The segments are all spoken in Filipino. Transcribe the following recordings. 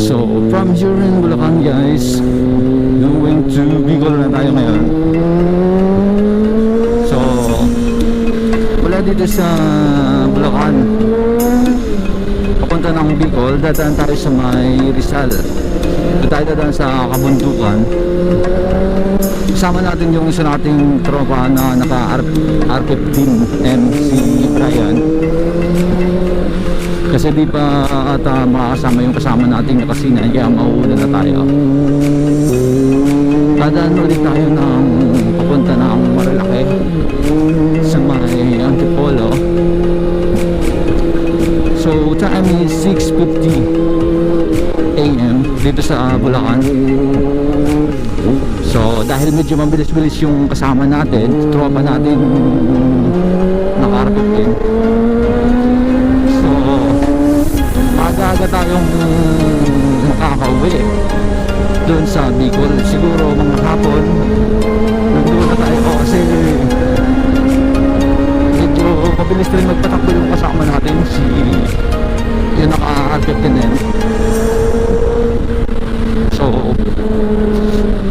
So from here in Bulacan guys, going to Bicol na tayo ngayon. So wala dito sa Bulacan papunta ng Bicol, dadaan tayo sa may Rizal. Doon tayo dadaan sa kabundukan. Kasama natin yung isa nating tropa na naka R15 MC Brian. Kasi di pa ata makakasama yung kasama nating nakasina, kaya mauuna na tayo. Dadaan ulit tayo ng papunta ng Marilaki sa may Antipolo. So time is 6:50 AM dito sa Bulacan. So dahil medyo mabilis-bilis yung kasama natin, tropa natin naka-R15, so aga-aga tayong makakauwi doon sa Bicol. Siguro mga hapon nandun na tayo kasi medyo mabilis rin magpatakbo yung kasama natin, si yung naka-R15M. So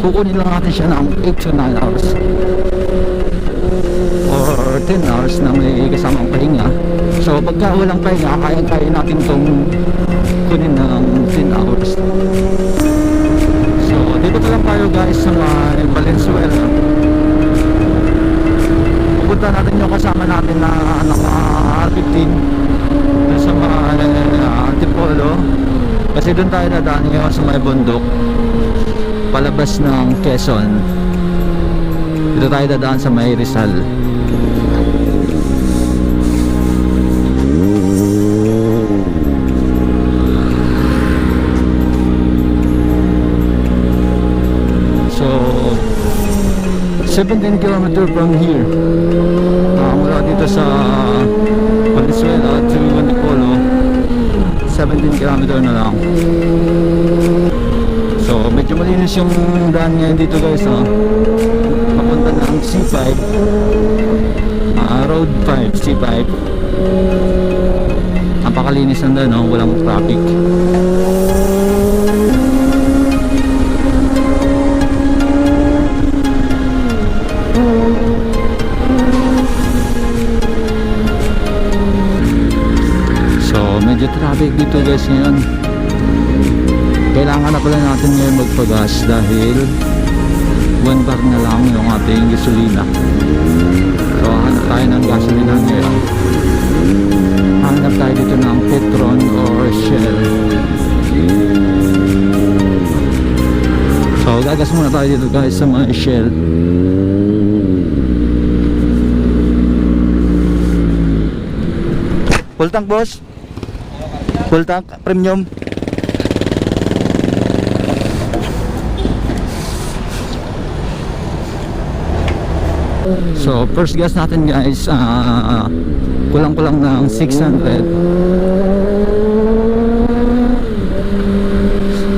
kukunin lang natin siya ng 8 to 9 hours or 10 hours na may kasamang pahinga. So pagka walang pahinga, kaya natin itong kunin ng 10 hours. So dito pa lang tayo guys sa may Valenzuela. Pupunta natin yung kasama natin na naka-R15 sa may Antipolo, kasi doon tayo nadaan ngayon sa may bundok palabas ng Quezon. Dito tayo dadaan sa may Rizal. So 17 km from here, mula dito sa Valenzuela to Antipolo, 17 km na lang. So medyo malinis yung daan ngayon dito guys, papunta ng C5, Road 5, C5. Napakalinis ng daan, walang traffic. So medyo traffic dito guys ngayon. Kailangan na pala natin ngayon magpagas dahil 1 bar na lang yung ating gasolina. So hanap tayo ng gasolina ngayon. Hanap tayo dito ng Petron or Shell. So gagas muna tayo dito guys sa mga Shell. Full tank boss? Full tank premium? So first gas natin guys, kulang-kulang ng 600.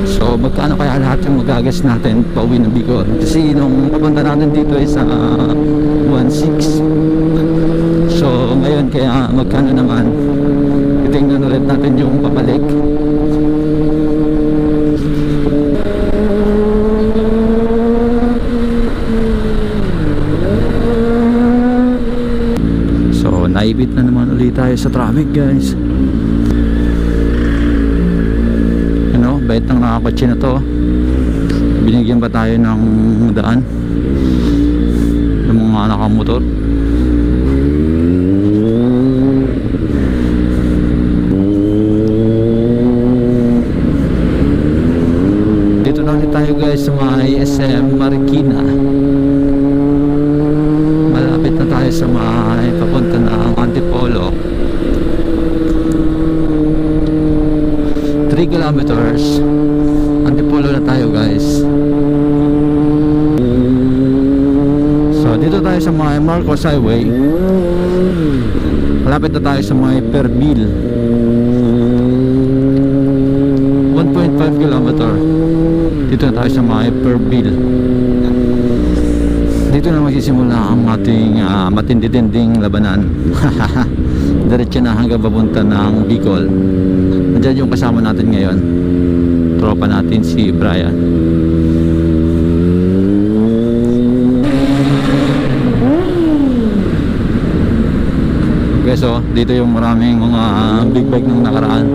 So magkano kaya lahat yung magagas natin pauwi ng Bicol? Kasi nung papunta natin dito ay sa 1.6. So ngayon kaya magkano naman? Titingnan ulit natin yung pabalik. Naibit na naman ulit tayo sa traffic guys. Ano, bait ng nakakotse na to. Binigyan pa tayo ng daan ng mga nakamotor. Dito na ulit tayo guys sa may SM Marikina. Malapit na tayo sa may papunta ng Antipolo. 3 kilometers Antipolo na tayo guys. So dito tayo sa may Marcos Highway. Malapit na tayo sa may Perbil. 1.5 kilometer. Dito na tayo sa may Perbil. Dito na magsisimula ang ating matindi-tinding labanan. Diretso na hanggang papunta ng Bicol. Nandiyan yung kasama natin ngayon, tropa natin si Brian. Okay, so dito yung maraming mga big bike nung nakaraan.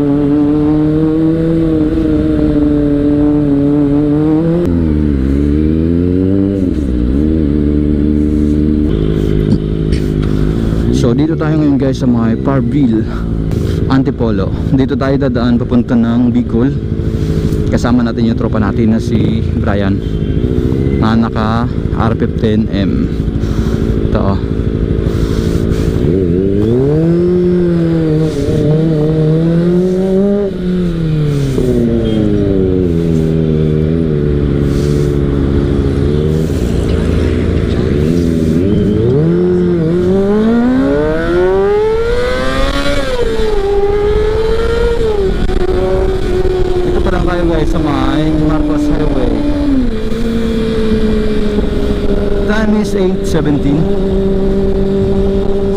So dito tayo ngayon guys sa mga Parville Antipolo. Dito tayo dadaan papunta ng Bicol. Kasama natin yung tropa natin na si Brian na naka R15M. Ito oh. Guys, sa may Marcos Highway. Time is 8:17.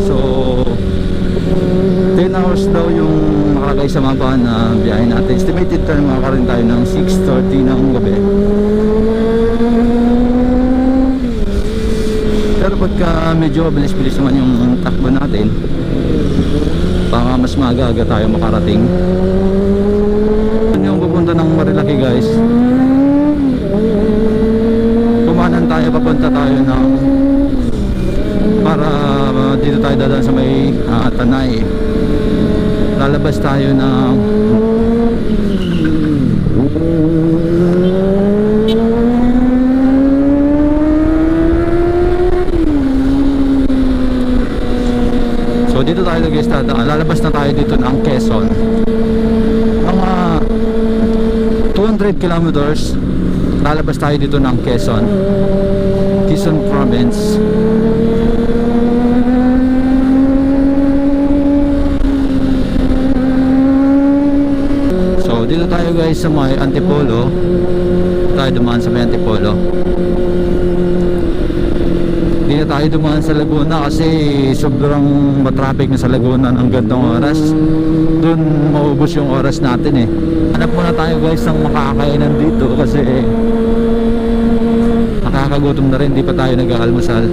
So 10 hours daw yung nakalagay sa mapa na biyahe natin. Estimated time makakaroon tayo ng 6:30 ng gabi. Pero pagka medyo bilis-bilis naman yung takbo natin, baka mas maaga-aga tayo makarating. Yung pupunta ng Marilaki guys, kumanan tayo, papunta tayo ng para dito tayo dadaan sa may Tanay. Lalabas tayo ng so dito tayo guys dadaan. Lalabas na tayo dito ng Quezon. Mga 200 kilometers lalabas tayo dito ng Quezon Province. So dito tayo guys sa may Antipolo. Tayo dumaan sa may Antipolo. Hindi na tayo dumaan sa Laguna kasi sobrang matraffic na sa Laguna ng gandang oras. Doon maubos yung oras natin eh. Hanap muna tayo guys ng makakainan dito kasi nakakagutom na rin, di pa tayo nag-aalmusal.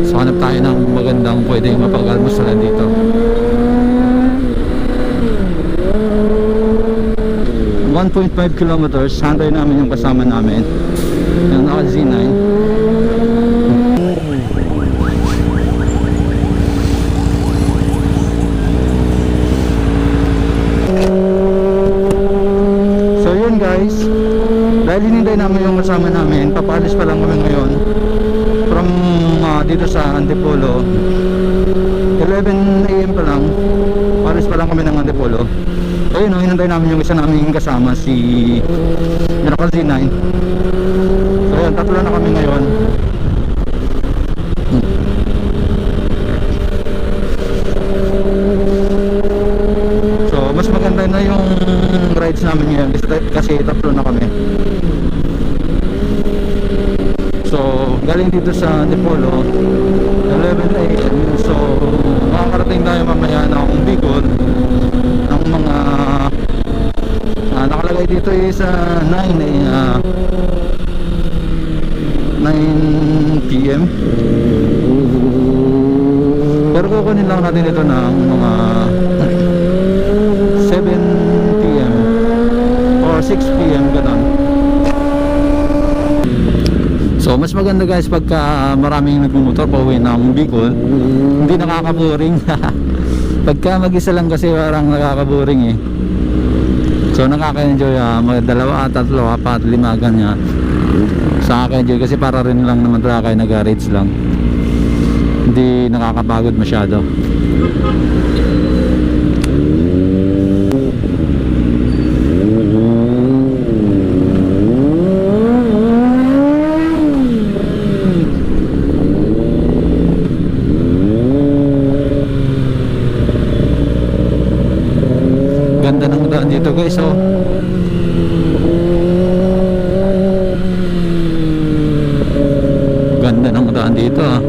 So hanap tayo ng magandang pwedeng mapag-almusalan dito. $1.5 kilometers, hantay namin yung kasama namin yung naka Z9. Guys, dahil hinintay namin yung kasama namin, papaalis pa lang kami ngayon from dito sa Antipolo. 11 AM pa lang, paalis pa lang kami ng Antipolo. Ayun, hinintay namin yung isa namin kasama, si Miracle Z9. So ayun, tatlo na kami ngayon. So mas maganda na yung rides namin ngayon kasi tatlo na kami. So galing dito sa Antipolo 11 AM. So makakarating tayo mamaya ng Bicol ng mga nakalagay dito is 9 PM. Pero kukunin lang natin ito ng mga 7 PM or 6 PM ganun. So mas maganda guys pagka maraming nagmumotor pa uwi ng Bicol, hindi nakakaboring. Pagka mag-isa lang kasi parang nakakaboring eh. So nakaka-enjoy dalawa, tatlo, apat, lima ganyan. Sa akin kasi para rin lang naman talaga kayo nag-rides lang. Hindi nakakapagod masyado. Ganda ng daan dito guys, oh. Ganda ng daan dito, ah.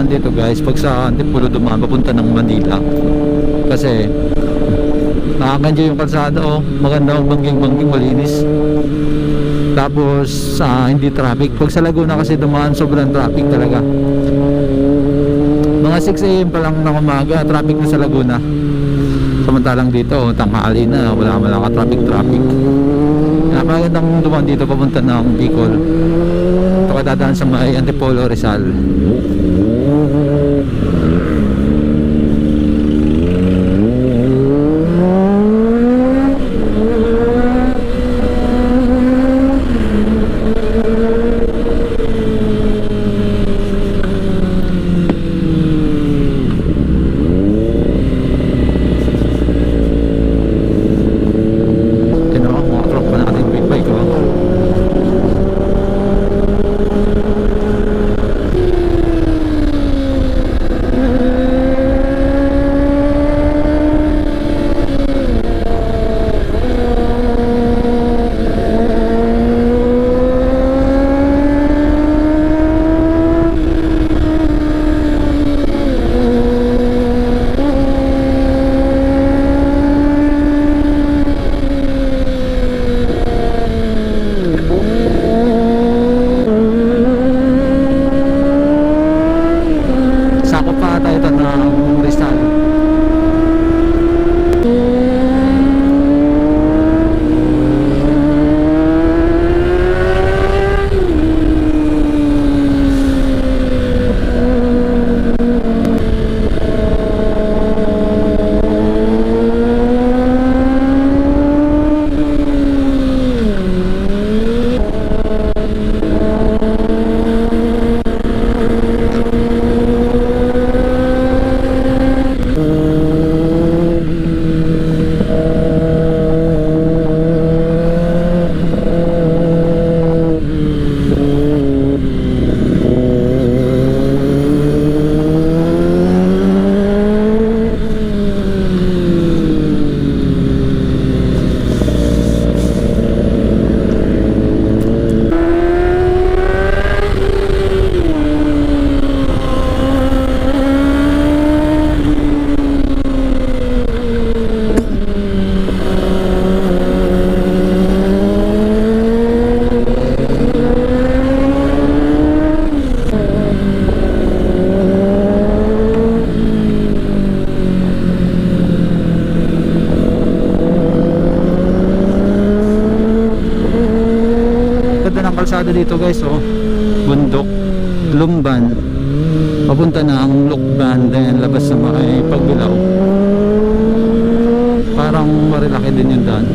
daan dito guys pag sa Antipolo dumaan papunta ng Manila. Kasi nakakadyo yung kalsada, oh, maganda, ang bangging-bangging, malinis. Tapos hindi traffic. Pag sa Laguna kasi dumaan, sobrang traffic talaga. Mga 6 AM pa lang ng umaga, traffic na sa Laguna. Samantalang dito, tanghali na, wala ka traffic. Napagandang dumaan dito papunta ng Bicol. Ito ka dadaan sa may Antipolo, Rizal. kalsada dito guys, oh, bundok, Lumban, papunta na ang Lukban, then labas sa may Pagbilao. Parang marilaki din yung daan.